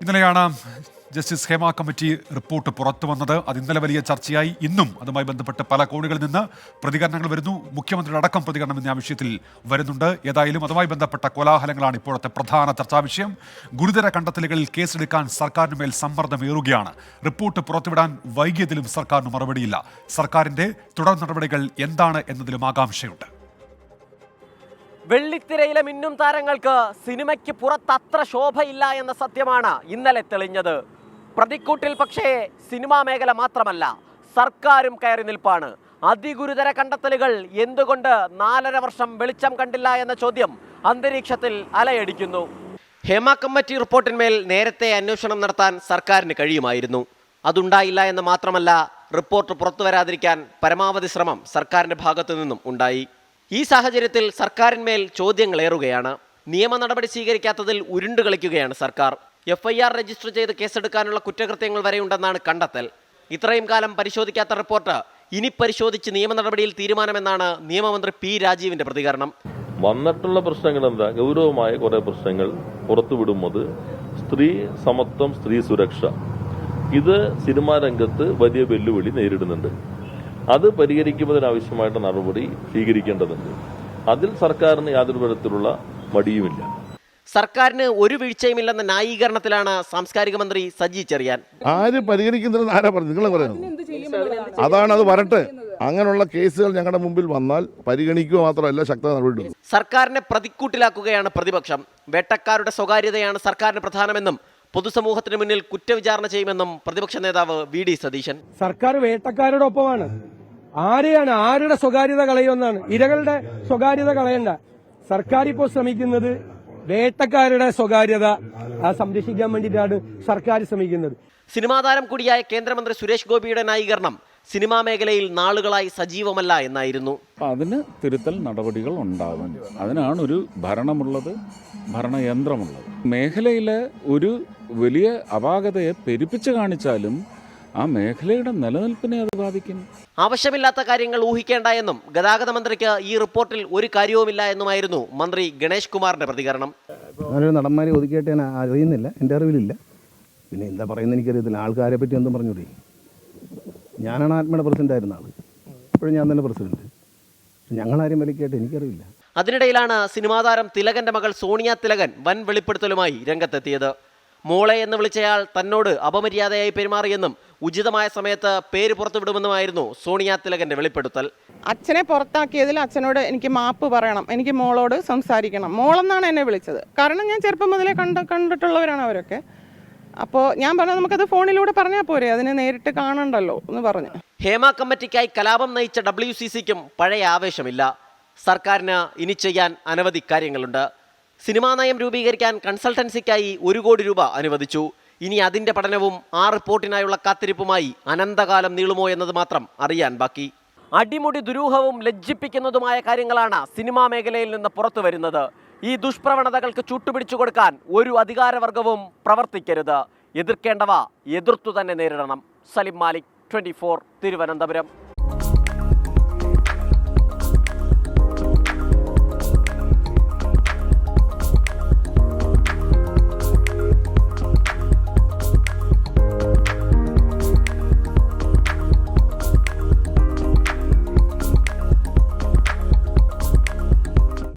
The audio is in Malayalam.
ഇന്നലെയാണ് ജസ്റ്റിസ് ഹേമ കമ്മിറ്റി റിപ്പോർട്ട് പുറത്തു വന്നത്. അത് ഇന്നലെ വലിയ ചർച്ചയായി. ഇന്നും അതുമായി ബന്ധപ്പെട്ട് പല കോണുകളിൽ നിന്ന് പ്രതികരണങ്ങൾ വരുന്നു. മുഖ്യമന്ത്രിയുടെ അടക്കം പ്രതികരണം ഇന്ന് ആ വിഷയത്തിൽ വരുന്നുണ്ട്. ഏതായാലും അതുമായി ബന്ധപ്പെട്ട കോലാഹലങ്ങളാണ് ഇപ്പോഴത്തെ പ്രധാന ചർച്ചാ വിഷയം. ഗുരുതര കണ്ടെത്തലുകളിൽ കേസെടുക്കാൻ സർക്കാരിന് മേൽ സമ്മർദ്ദമേറുകയാണ്. റിപ്പോർട്ട് പുറത്തുവിടാൻ വൈകിയതിലും സർക്കാരിന് മറുപടിയില്ല. സർക്കാരിന്റെ തുടർ നടപടികൾ എന്താണ് എന്നതിലും ആകാംക്ഷയുണ്ട്. വെള്ളിത്തിരയിലെ മിന്നും താരങ്ങൾക്ക് സിനിമയ്ക്ക് പുറത്തത്ര ശോഭയില്ല എന്ന സത്യമാണ് ഇന്നലെ തെളിഞ്ഞത്. പ്രതിക്കൂട്ടിൽ പക്ഷേ സിനിമാ മേഖല മാത്രമല്ല, സർക്കാരും കയറി നിൽപ്പാണ്. അതിഗുരുതര കണ്ടെത്തലുകൾ എന്തുകൊണ്ട് 4.5 വർഷം വെളിച്ചം കണ്ടില്ല എന്ന ചോദ്യം അന്തരീക്ഷത്തിൽ അലയടിക്കുന്നു. ഹേമ കമ്മിറ്റി റിപ്പോർട്ടിന്മേൽ നേരത്തെ അന്വേഷണം നടത്താൻ സർക്കാരിന് കഴിയുമായിരുന്നു. അതുണ്ടായില്ല എന്ന് മാത്രമല്ല, റിപ്പോർട്ട് പുറത്തു വരാതിരിക്കാൻ പരമാവധി ശ്രമം സർക്കാരിന്റെ ഭാഗത്തു നിന്നും ഉണ്ടായി. ഈ സാഹചര്യത്തിൽ സർക്കാരിന്മേൽ ചോദ്യങ്ങളേറുകയാണ്. നിയമ നടപടി സ്വീകരിക്കാത്തതിൽ ഉരുണ്ടു കളിക്കുകയാണ് സർക്കാർ. FIR രജിസ്റ്റർ ചെയ്ത് കേസെടുക്കാനുള്ള കുറ്റകൃത്യങ്ങൾ വരെയുണ്ടെന്നാണ് കണ്ടെത്തൽ. ഇത്രയും കാലം പരിശോധിക്കാത്ത റിപ്പോർട്ട് ഇനി പരിശോധിച്ച് നിയമ നടപടിയിൽ തീരുമാനമെന്നാണ് നിയമമന്ത്രി P. രാജീവിന്റെ പ്രതികരണം. വന്നിട്ടുള്ള പ്രശ്നങ്ങൾ എന്താ? ഗൗരവമായ കുറെ പ്രശ്നങ്ങൾ പുറത്തുവിടുന്നത് സ്ത്രീ സമത്വം, സ്ത്രീ സുരക്ഷ, ഇത് സിനിമാ രംഗത്ത് വലിയ വെല്ലുവിളി നേരിടുന്നുണ്ട്. അത് പരിഹരിക്കുന്നതിനാവശ്യമായിട്ട് നടപടി സ്വീകരിക്കേണ്ടതുണ്ട്. അതിൽ സർക്കാരിന് യാതൊരു തരത്തിലുള്ള മടിയുമില്ല. സർക്കാരിന് ഒരു വീഴ്ചയുമില്ലെന്ന ന്യായീകരണത്തിലാണ് സാംസ്കാരിക മന്ത്രി സജി ചെറിയാൻ. ആര് പരിഹരിക്കുന്നില്ലെന്ന് ആരാ പറഞ്ഞു? നിങ്ങൾ പറയുന്നത് അതാണ്. അത് വരട്ടെ. അങ്ങനെയുള്ള കേസുകൾ ഞങ്ങളുടെ മുമ്പിൽ വന്നാൽ പരിഗണിക്കുക മാത്രമല്ല, ശക്തമായ നടപടി. സർക്കാരിനെ പ്രതിക്കൂട്ടിലാക്കുകയാണ് പ്രതിപക്ഷം. വേട്ടക്കാരുടെ സ്വകാര്യതയാണ് സർക്കാരിന് പ്രധാനമെന്നും പൊതുസമൂഹത്തിന് മുന്നിൽ കുറ്റവിചാരണ ചെയ്യുമെന്നും പ്രതിപക്ഷ നേതാവ് VD സതീശൻ. സർക്കാർ വേട്ടക്കാരുടെ ഒപ്പമാണ്. ആരുടെ സ്വകാര്യത കളയുമെന്നാണ്? ഇരകളുടെ സ്വകാര്യത കളയണ്ട. സർക്കാർ ഇപ്പോൾ ശ്രമിക്കുന്നത് വേട്ടക്കാരുടെ സ്വകാര്യത സംരക്ഷിക്കാൻ വേണ്ടിയിട്ടാണ് സർക്കാർ ശ്രമിക്കുന്നത്. സിനിമാ താരം കൂടിയായ കേന്ദ്രമന്ത്രി സുരേഷ് ഗോപിയുടെ ന്യായീകരണം സിനിമാ മേഖലയിൽ നാളുകളായി സജീവമല്ല എന്നായിരുന്നു. അതിന് തിരുത്തൽ നടപടികൾ ഉണ്ടാകും. അതിനാണ് ഒരു ഭരണമുള്ളത്, ഭരണയന്ത്രമുള്ളത്. മേഖലയിലെ ഒരു വലിയ അപാകതയെ പെരുപ്പിച്ച് കാണിച്ചാലും ആ മേഖലയുടെ നിലനിൽപ്പിനെ അത് ബാധിക്കും. ആവശ്യമില്ലാത്ത കാര്യങ്ങൾ ഊഹിക്കേണ്ട എന്നും ഗതാഗത മന്ത്രിക്ക് ഈ റിപ്പോർട്ടിൽ ഒരു കാര്യവുമില്ല എന്നുമായിരുന്നു മന്ത്രി ഗണേഷ് കുമാറിന്റെ പ്രതികരണം. നടന്മാരെ ഒതുക്കിയിട്ട് ഞാൻ അറിയുന്നില്ല, എൻ്റെ അറിവിലില്ല. പിന്നെ എന്താ പറയുന്നത് എനിക്കറിയത്തില്ല. ആൾക്കാരെ പറ്റി എന്തും പറഞ്ഞൂടെ? ഞാനാണ് ആത്മയുടെ പ്രസിഡന്റ് ആയിരുന്ന ആൾ. ഇപ്പോഴും ഞാൻ തന്നെ പ്രസിഡന്റ്. ഞങ്ങളാരും വിലക്കായിട്ട് എനിക്കറിയില്ല. അതിനിടയിലാണ് സിനിമാ താരം തിലകന്റെ മകൾ സോണിയ തിലകൻ വൻ വെളിപ്പെടുത്തലുമായി രംഗത്തെത്തിയത്. മോളെ എന്ന് വിളിച്ചയാൾ തന്നോട് അപമര്യാദയായി പെരുമാറിയെന്നും ഉചിതമായ സമയത്ത് പേര് പുറത്തുവിടുമെന്നുമായിരുന്നു സോണിയ തിലകന്റെ വെളിപ്പെടുത്തൽ. അച്ഛനെ പുറത്താക്കിയതിൽ അച്ഛനോട് എനിക്ക് മാപ്പ് പറയണം, എനിക്ക് മോളോട് സംസാരിക്കണം. മോളെന്നാണ് എന്നെ വിളിച്ചത്. കാരണം ഞാൻ ചെറുപ്പം മുതലേ കണ്ടിട്ടുള്ളവരാണ് അവരൊക്കെ. അപ്പോൾ ഞാൻ പറഞ്ഞു നമുക്കത് ഫോണിലൂടെ പറഞ്ഞാൽ പോരെ, അതിനെ നേരിട്ട് കാണണ്ടല്ലോ എന്ന് പറഞ്ഞു. ഹേമ കമ്മിറ്റിക്കായി കലാപം നയിച്ച WCCക്കും പഴയ ആവേശമില്ല. സർക്കാരിന് ഇനി ചെയ്യാൻ അനവധി കാര്യങ്ങളുണ്ട്. സിനിമാ നയം രൂപീകരിക്കാൻ കൺസൾട്ടൻസിക്കായി 1 കോടി രൂപ അനുവദിച്ചു. ഇനി അതിന്റെ പഠനവും ആ റിപ്പോർട്ടിനായുള്ള കാത്തിരിപ്പുമായി അനന്തകാലം നീളുമോ എന്നത് മാത്രം അറിയാൻ ബാക്കി. അടിമുടി ദുരൂഹവും ലജ്ജിപ്പിക്കുന്നതുമായ കാര്യങ്ങളാണ് സിനിമാ മേഖലയിൽ നിന്ന് പുറത്തു വരുന്നത്. ഈ ദുഷ്പ്രവണതകൾക്ക് ചുട്ടുപിടിച്ചു കൊടുക്കാൻ ഒരു അധികാരവർഗവും പ്രവർത്തിക്കരുത്. എതിർക്കേണ്ടവ എതിർത്തു തന്നെ നേരിടണം. സലിം മാലിക്, 24, തിരുവനന്തപുരം.